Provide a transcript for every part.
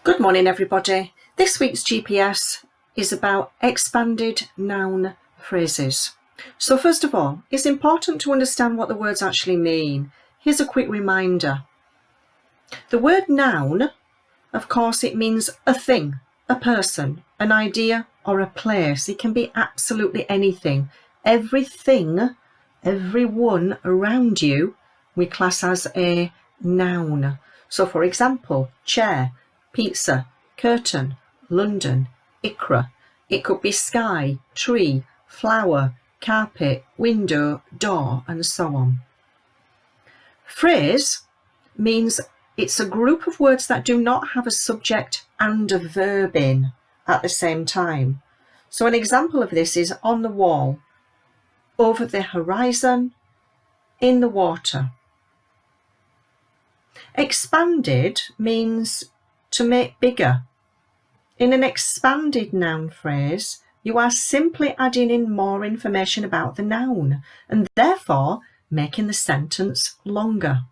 Good morning, everybody. This week's GPS is about expanded noun phrases. So first of all, it's important to understand what the words actually mean. Here's a quick reminder. The word noun, of course, it means a thing, a person, an idea, or a place. It can be absolutely anything. Everything, everyone around you, we class as a noun. So for example, chair, pizza, curtain, London, Ikra. It could be sky, tree, flower, carpet, window, door, and so on. Phrase means it's a group of words that do not have a subject and a verb in at the same time. So an example of this is on the wall, over the horizon, in the water. Expanded means to make bigger. In an expanded noun phrase, you are simply adding in more information about the noun and therefore making the sentence longer.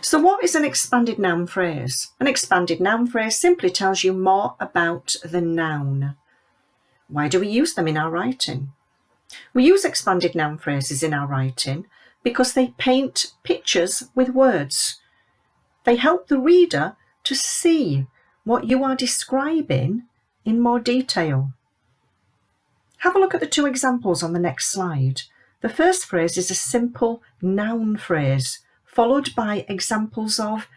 So what is an expanded noun phrase? An expanded noun phrase simply tells you more about the noun. Why do we use them in our writing? We use expanded noun phrases in our writing because they paint pictures with words. They help the reader to see what you are describing in more detail. Have a look at the two examples on the next slide. The first phrase is a simple noun phrase, followed by examples of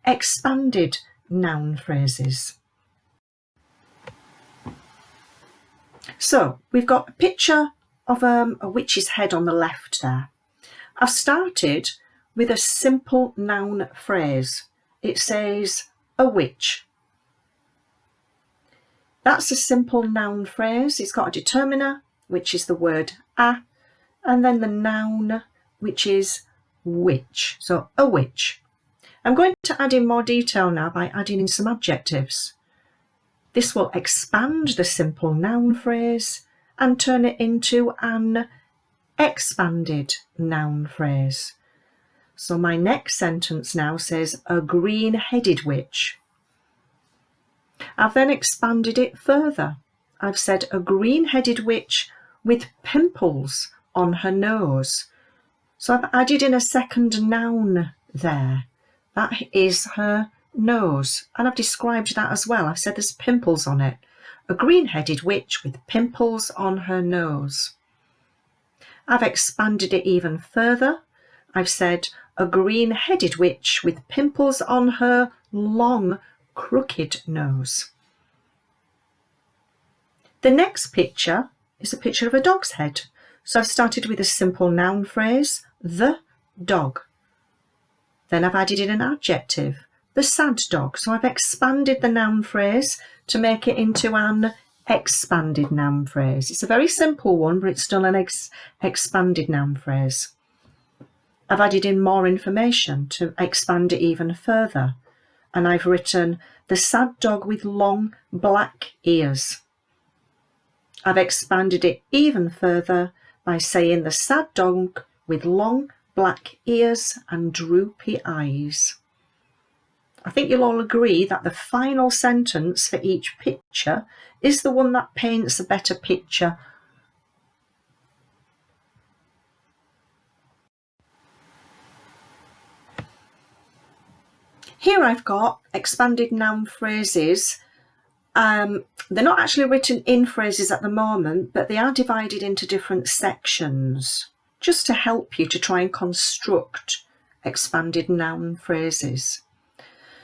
expanded noun phrases. So we've got a picture of a witch's head on the left there. I've started with a simple noun phrase. It says a witch. That's a simple noun phrase. It's got a determiner, which is the word a, and then the noun, which is witch. So a witch. I'm going to add in more detail now by adding in some adjectives. This will expand the simple noun phrase and turn it into an expanded noun phrase. So my next sentence now says a green-headed witch. I've then expanded it further. I've said a green-headed witch with pimples on her nose. So I've added in a second noun there. That is her nose. And I've described that as well. I've said there's pimples on it. A green-headed witch with pimples on her nose. I've expanded it even further. I've said a green-headed witch with pimples on her long, crooked nose. The next picture is a picture of a dog's head. So I've started with a simple noun phrase, the dog. Then I've added in an adjective, the sad dog. So I've expanded the noun phrase to make it into an expanded noun phrase. It's a very simple one, but it's still an expanded noun phrase. I've added in more information to expand it even further. And I've written the sad dog with long black ears. I've expanded it even further by saying the sad dog with long black ears and droopy eyes. I think you'll all agree that the final sentence for each picture is the one that paints a better picture. Here I've got expanded noun phrases. They're not actually written in phrases at the moment, but they are divided into different sections, just to help you to try and construct expanded noun phrases.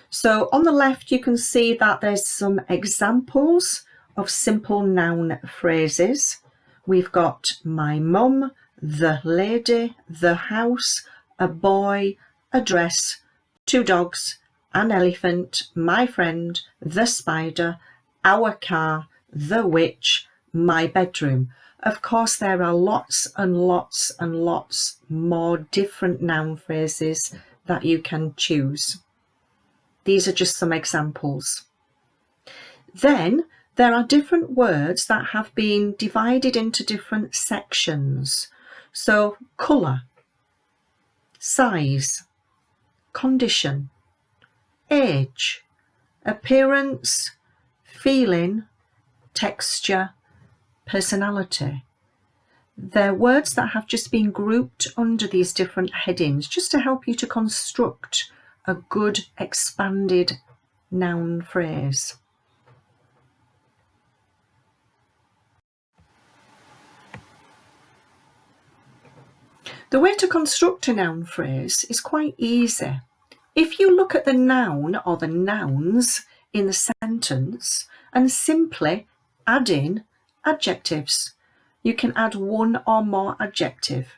So on the left, you can see that there's some examples of simple noun phrases. We've got my mum, the lady, the house, a boy, a dress, two dogs, an elephant, my friend, the spider, our car, the witch, my bedroom. Of course, there are lots and lots and lots more different noun phrases that you can choose. These are just some examples. Then there are different words that have been divided into different sections. So colour, size, condition, age, appearance, feeling, texture, personality. They're words that have just been grouped under these different headings just to help you to construct a good expanded noun phrase. The way to construct a noun phrase is quite easy. If you look at the noun or the nouns in the sentence and simply add in adjectives, you can add one or more adjective.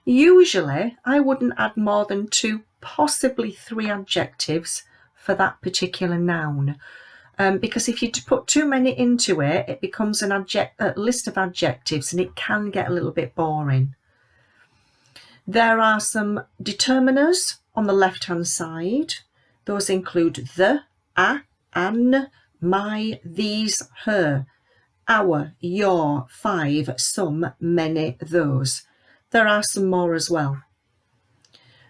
Usually, I wouldn't add more than 2, possibly 3 adjectives for that particular noun. Because if you put too many into it, it becomes a list of adjectives and it can get a little bit boring. There are some determiners on the left-hand side. Those include the, a, an, my, these, her, our, your, 5, some, many, those. There are some more as well.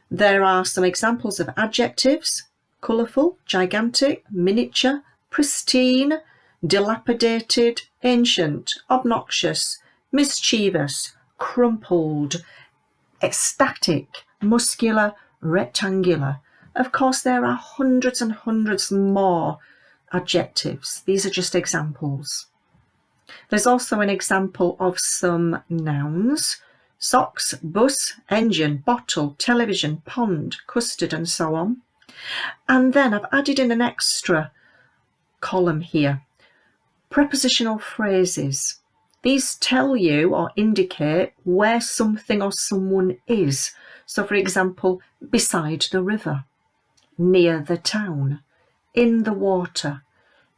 There are some examples of adjectives: colourful, gigantic, miniature, pristine, dilapidated, ancient, obnoxious, mischievous, crumpled, ecstatic, muscular, rectangular. Of course, there are hundreds and hundreds more adjectives. These are just examples. There's also an example of some nouns: socks, bus, engine, bottle, television, pond, custard, and so on. And then I've added in an extra column here: prepositional phrases. These tell you or indicate where something or someone is. So, for example, beside the river, near the town, in the water,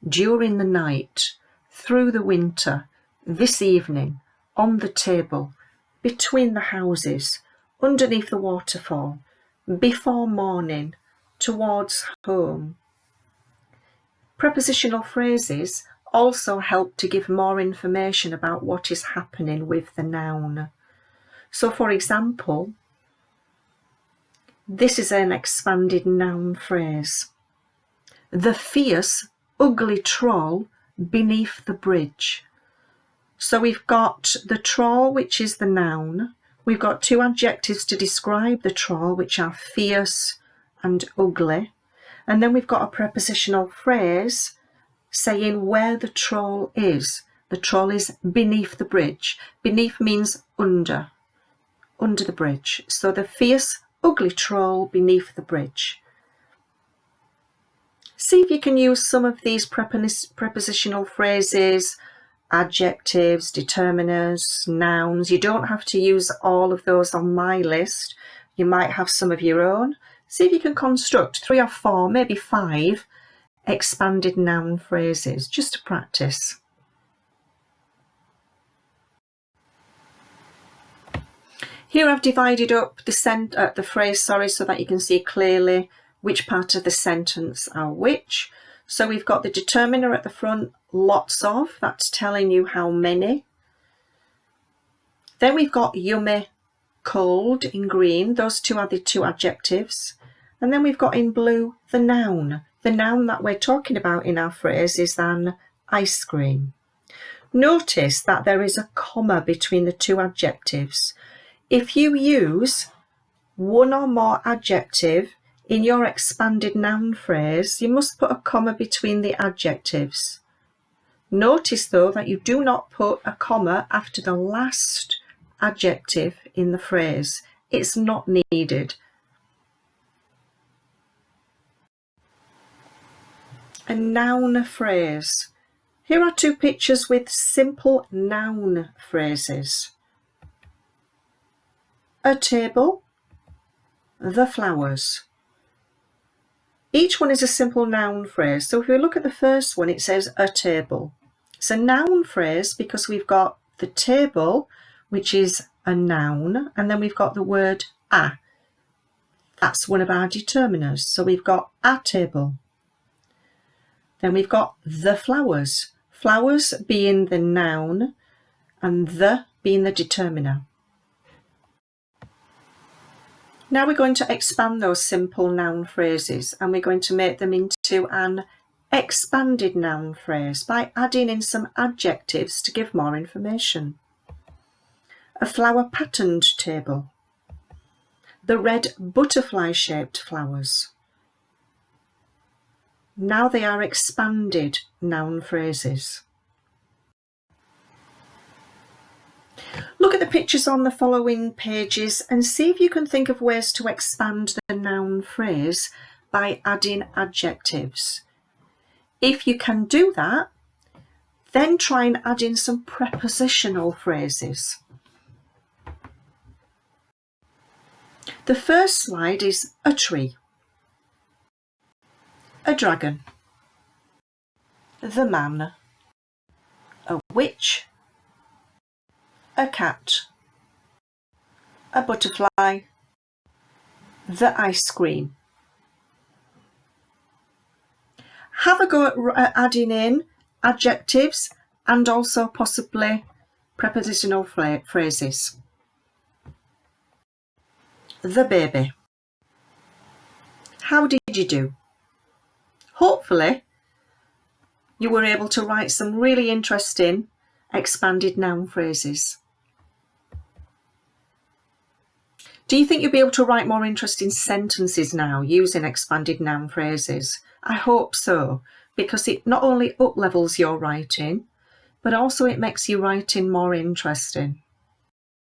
during the night, through the winter, this evening, on the table, between the houses, underneath the waterfall, before morning, towards home. Prepositional phrases also help to give more information about what is happening with the noun. So, for example, this is an expanded noun phrase: the fierce, ugly troll beneath the bridge. So we've got the troll, which is the noun. We've got 2 adjectives to describe the troll, which are fierce and ugly. And then we've got a prepositional phrase saying where the troll is. The troll is beneath the bridge. Beneath means under the bridge. So the fierce, ugly troll beneath the bridge. See if you can use some of these prepositional phrases, adjectives, determiners, nouns. You don't have to use all of those on my list. You might have some of your own. See if you can construct 3 or 4, maybe 5 expanded noun phrases just to practice. Here I've divided up the phrase so that you can see clearly which part of the sentence are which. So we've got the determiner at the front, lots of, that's telling you how many. Then we've got yummy, cold in green, those 2 are the 2 adjectives. And then we've got in blue the noun. The noun that we're talking about in our phrase is an ice cream. Notice that there is a comma between the 2 adjectives. If you use one or more adjective in your expanded noun phrase, you must put a comma between the adjectives. Notice though that you do not put a comma after the last adjective in the phrase. It's not needed. A noun phrase. Here are 2 pictures with simple noun phrases: a table, the flowers. Each one is a simple noun phrase. So if we look at the first one, it says a table. It's a noun phrase because we've got the table, which is a noun, and then we've got the word a. That's one of our determiners. So we've got a table. Then we've got the flowers. Flowers being the noun and the being the determiner. Now we're going to expand those simple noun phrases and we're going to make them into an expanded noun phrase by adding in some adjectives to give more information. A flower patterned table. The red butterfly-shaped flowers. Now they are expanded noun phrases. Look at the pictures on the following pages and see if you can think of ways to expand the noun phrase by adding adjectives. If you can do that, then try and add in some prepositional phrases. The first slide is a tree, a dragon, the man, a witch, a cat, a butterfly, the ice cream. Have a go at adding in adjectives and also possibly prepositional phrases. The baby. How did you do? Hopefully, you were able to write some really interesting expanded noun phrases. Do you think you'll be able to write more interesting sentences now using expanded noun phrases? I hope so, because it not only up-levels your writing, but also it makes your writing more interesting.